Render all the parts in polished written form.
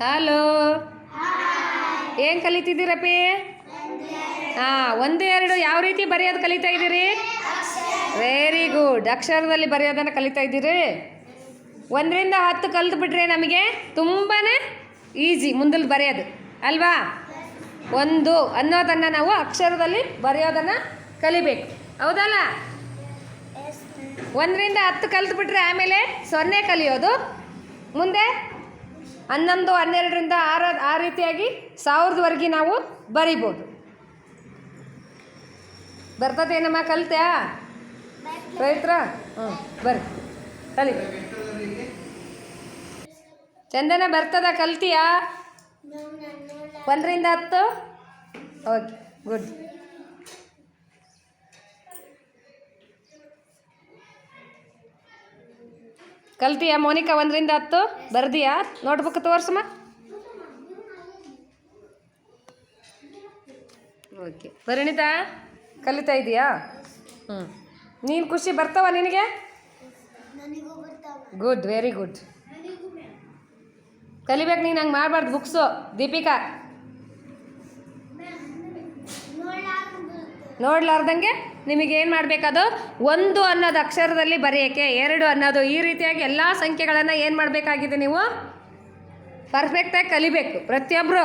Hello, ಏನು ಕಲಿತಿದ್ದೀರಪ್ಪಿ? ಒಂದು ಎರಡು ಯಾವ ರೀತಿ ಬರೆಯೋದು ಕಲಿತಾ ಇದ್ದೀರಿ? Very good. ಅಕ್ಷರದಲ್ಲಿ ಬರೆಯೋದನ್ನು ಕಲಿತಾ ಇದ್ದೀರಿ. 1ರಿಂದ 10 ಕಲಿತು ಬಿಟ್ರೆ ನಮಗೆ ತುಂಬಾ ಈಸಿ ಮುಂದಲ್ಲಿ ಬರೆಯೋದು ಅಲ್ವಾ? 1 ಅನ್ನೋದನ್ನು ನಾವು ಅಕ್ಷರದಲ್ಲಿ ಬರೆಯೋದನ್ನು ಕಲಿಬೇಕು, ಹೌದಲ್ಲ? 1ರಿಂದ 10 ಕಲಿತು ಬಿಟ್ರೆ ಆಮೇಲೆ 0 ಕಲಿಯೋದು, ಮುಂದೆ 11, 12ರಿಂದ 6 ಆ ರೀತಿಯಾಗಿ 1000ದವರೆಗೆ ನಾವು ಬರಿಬೋದು. ಬರ್ತದೇನಮ್ಮ? ಕಲಿತ್ಯಾ ಪವಿತ್ರ? ಬರ್ರಿ ಕಲಿ. ಚಂದನ ಬರ್ತದ? ಕಲ್ತಿಯಾ 1ರಿಂದ 10? Okay, good. ಕಲ್ತಿಯಾ ಮೋನಿಕಾ? 1ರಿಂದ 10 ಬರ್ದಿಯಾ? ನೋಟ್ಬುಕ್ ತೋರ್ಸಮ್ಮ. ಓಕೆ, ಪರಿಣಿತಾ ಕಲಿತಾ ಇದೆಯಾ? ನೀನು ಖುಷಿ ಬರ್ತಾವ ನಿನಗೆ? Good, very good. ಕಲಿಬೇಕು ನೀನು, ಹಂಗೆ ಮಾಡಬಾರ್ದು ಬುಕ್ಸು. ದೀಪಿಕಾ ನೋಡ್ಲಾರ್ದಂಗೆ ನಿಮಗೇನು ಮಾಡಬೇಕದು? 1 ಅನ್ನೋದು ಅಕ್ಷರದಲ್ಲಿ ಬರೆಯೋಕ್ಕೆ, 2 ಅನ್ನೋದು, ಈ ರೀತಿಯಾಗಿ ಎಲ್ಲ ಸಂಖ್ಯೆಗಳನ್ನು ಏನು ಮಾಡಬೇಕಾಗಿದೆ? ನೀವು ಪರ್ಫೆಕ್ಟಾಗಿ ಕಲಿಬೇಕು ಪ್ರತಿಯೊಬ್ಬರು.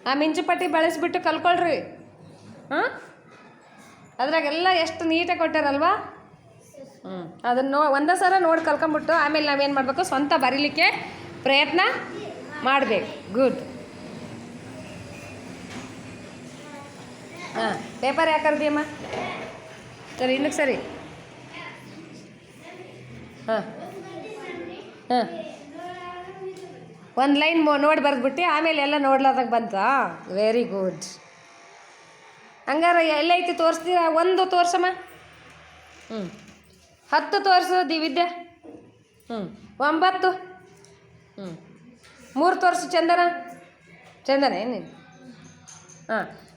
ಆ ಮಿಂಚುಪಟ್ಟಿ ಬಳಸಿಬಿಟ್ಟು ಕಲ್ಕೊಳ್ರಿ. ಅದ್ರಾಗೆಲ್ಲ ಎಷ್ಟು ನೀಟಾಗಿ ಕೊಟ್ಟಾರಲ್ವಾ? ಅದನ್ನು ಒಂದೇ ಸಲ ನೋಡಿ ಕಲ್ಕೊಂಬಿಟ್ಟು ಆಮೇಲೆ ನಾವೇನು ಮಾಡಬೇಕು? ಸ್ವಂತ ಬರೀಲಿಕ್ಕೆ ಪ್ರಯತ್ನ ಮಾಡಬೇಕು. ಗುಡ್. ಪೇಪರ್ ಯಾಕೆ ಕರ್ದಿಯಮ್ಮ? ಸರಿ, ಇನ್ನಕ್ಕೆ ಸರಿ. ಒಂದು ಲೈನ್ ನೋಡಿ ಬರೆದ್ಬಿಟ್ಟು ಆಮೇಲೆ ಎಲ್ಲ ನೋಡ್ಲಾರ್ದಾಗ ಬಂತಾ? Very good. ಹಂಗಾರೆ ಎಲ್ಲೈತಿ ತೋರಿಸ್ತೀರಾ? 1 ತೋರ್ಸಮ್ಮ. 10 ತೋರಿಸು ದಿವಿದ್ಯಾ. 9. 3 ತೋರಿಸು ಚಂದನ. ಚಂದನ ಏನೇನು?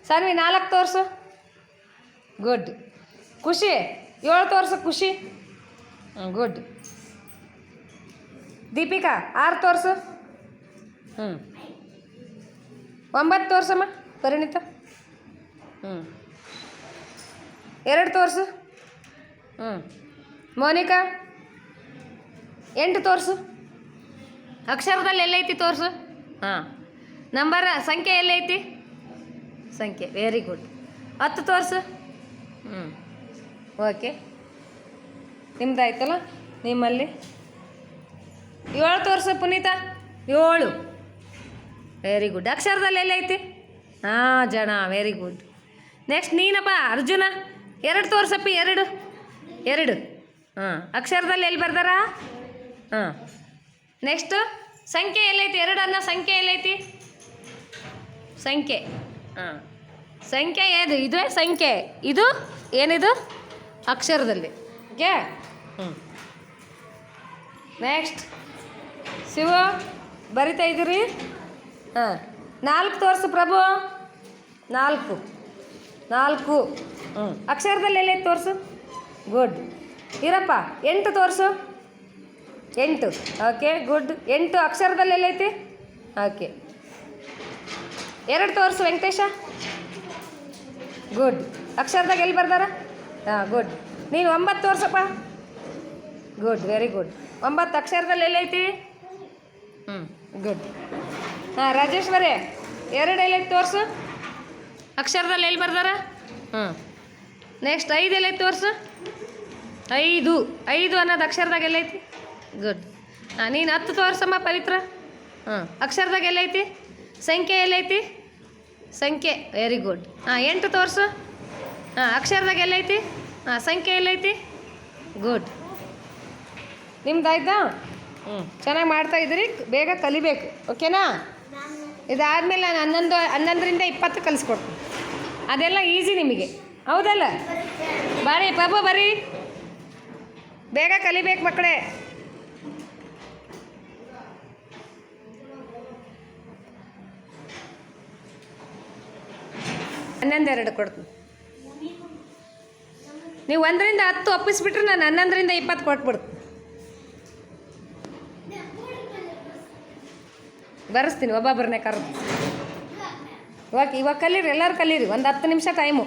ಸಾನ್ವಿ 4 ತೋರಿಸು. ಗುಡ್. ಖುಷಿ 7 ತೋರಿಸು. ಖುಷಿ ಗುಡ್. ದೀಪಿಕಾ 6 ತೋರಿಸು. 9 ತೋರ್ಸಮ್ಮ. ಪರಿಣಿತ 2 ತೋರಿಸು. ಮೋನಿಕಾ 8 ತೋರಿಸು. ಅಕ್ಷರದಲ್ಲಿ ಎಲ್ಲೈತಿ ತೋರಿಸು. ನಂಬರ್ ಸಂಖ್ಯೆ ಎಲ್ಲೈತಿ? ಸಂಖ್ಯೆ, ವೆರಿ ಗುಡ್. 10 ತೋರಿಸು. ಓಕೆ, ನಿಮ್ದಾಯ್ತಲ್ಲ. ನಿಮ್ಮಲ್ಲಿ 7 ತೋರಿಸು ಪುನೀತಾ. 7, very good. ಅಕ್ಷರದಲ್ಲಿ ಎಲ್ಲೈತಿ? ಜನ, ವೆರಿ ಗುಡ್. ನೆಕ್ಸ್ಟ್ ನೀನಪ್ಪ ಅರ್ಜುನ. 2 ತೋರ್ಸಪ್ಪಿ. 2. ಅಕ್ಷರದಲ್ಲಿ ಎಲ್ಲಿ ಬರ್ದಾರ? ನೆಕ್ಸ್ಟ್ ಸಂಖ್ಯೆ ಎಲ್ಲೈತಿ? 2 ಅನ್ನೋ ಸಂಖ್ಯೆ ಎಲ್ಲೈತಿ? ಸಂಖ್ಯೆ. ಸಂಖ್ಯೆ ಏದು? ಇದು ಸಂಖ್ಯೆ. ಇದು ಏನಿದು? ಅಕ್ಷರದಲ್ಲಿ. ಓಕೆ. ನೆಕ್ಸ್ಟ್ ಶಿವ ಬರಿತಾ ಇದ್ದೀರಿ? 4 ತೋರಿಸು ಪ್ರಭು. 4. ಅಕ್ಷರದಲ್ಲಿ ಎಲ್ಲೈತಿ ತೋರಿಸು. ಗುಡ್. ಇರಪ್ಪ 8 ತೋರಿಸು. 8. Okay, good. 8 ಅಕ್ಷರದಲ್ಲಿ ಎಲ್ಲೈತಿ? ಓಕೆ. 2 ತೋರಿಸು ವೆಂಕಟೇಶ. ಗುಡ್. ಅಕ್ಷರದಾಗ ಎಲ್ಲಿ ಬರ್ದಾರ? ಗುಡ್. ನೀನು 9 ತೋರಿಸಪ್ಪ. Good, very good. 9 ಅಕ್ಷರದಲ್ಲಿ ಎಲ್ಲೈತಿ? ಗುಡ್. ರಾಜೇಶ್ವರಿ 2 ಎಲ್ಲೈತಿ ತೋರಿಸು. ಅಕ್ಷರದಲ್ಲಿ ಎಲ್ಲಿ ಬರ್ದಾರ? ನೆಕ್ಸ್ಟ್ 5 ಎಲ್ಲೈತಿ ತೋರಿಸು. 5 ಅನ್ನೋದು ಅಕ್ಷರದಾಗ ಎಲ್ಲೈತಿ? ಗುಡ್. ನೀನು 10 ತೋರಿಸಮ್ಮ ಪವಿತ್ರ. ಅಕ್ಷರದಾಗ ಎಲ್ಲೈತಿ? ಸಂಖ್ಯೆ ಎಲ್ಲೈತಿ? ಸಂಖ್ಯೆ, ವೆರಿ ಗುಡ್. 8 ತೋರಿಸು. ಅಕ್ಷರದಾಗ ಎಲ್ಲೈತಿ? ಸಂಖ್ಯೆ ಎಲ್ಲೈತಿ? ಗುಡ್. ನಿಮ್ದಾಯ್ತಾ? ಚೆನ್ನಾಗಿ ಮಾಡ್ತಾಯಿದ್ದೀರಿ. ಬೇಗ ಕಲಿಬೇಕು, ಓಕೆನಾ? ಇದಾದಮೇಲೆ ನಾನು 11ರಿಂದ 20 ಕಲಿಸ್ಕೊಡ್ತೀನಿ. ಅದೆಲ್ಲ ಈಸಿ ನಿಮಗೆ, ಹೌದಲ್ಲ? ಬರೀ ಪಾಪ ಬರೀ, ಬೇಗ ಕಲಿಬೇಕು ಮಕ್ಕಳೇ. 11, 2 ಕೊಡ್ತೀನಿ. ನೀವು 1ರಿಂದ 10 ಒಪ್ಪಿಸ್ಬಿಟ್ರೆ ನಾನು 11ರಿಂದ 20 ಕೊಟ್ಬಿಡ್ತು. ಬರೆಸ್ತೀನಿ ಒಬ್ಬೊಬ್ಬರನ್ನೇ ಕರೆದು. ಇವಾಗ ಕಲೀರಿ, ಎಲ್ಲರೂ ಕಲೀರಿ. ಒಂದು 10 ನಿಮಿಷ ಟೈಮು.